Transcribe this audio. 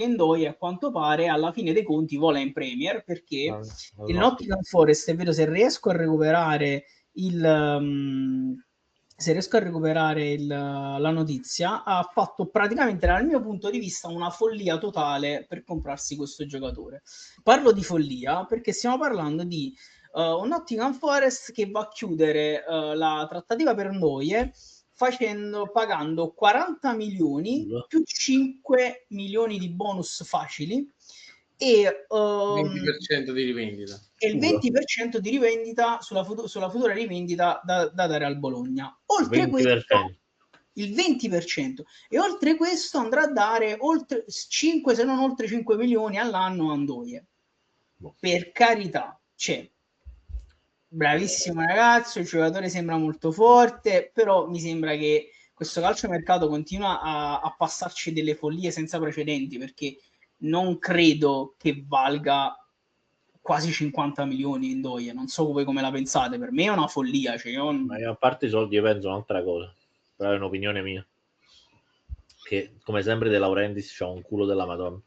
che Ndoye a quanto pare alla fine dei conti vola in Premier, perché il no. Nottingham Forest, è vero, se riesco a recuperare la notizia, ha fatto praticamente, dal mio punto di vista, una follia totale per comprarsi questo giocatore. Parlo di follia perché stiamo parlando di un Nottingham Forest che va a chiudere la trattativa per Ndoye pagando 40 milioni più 5 milioni di bonus facili e 20% di rivendita. e il 20% di rivendita sulla futura rivendita da dare al Bologna. Oltre 20%. questo, il 20%, e oltre questo andrà a dare oltre 5, se non oltre 5 milioni all'anno a Ndoye. Per carità, c'è. Bravissimo ragazzo, il giocatore sembra molto forte, però mi sembra che questo calciomercato continua a passarci delle follie senza precedenti, perché non credo che valga quasi 50 milioni in Ndoye. Non so voi come la pensate, per me è una follia. Cioè Ma io, a parte i soldi, io penso un'altra cosa, però è un'opinione mia, che come sempre De Laurentiis c'ha un culo della Madonna.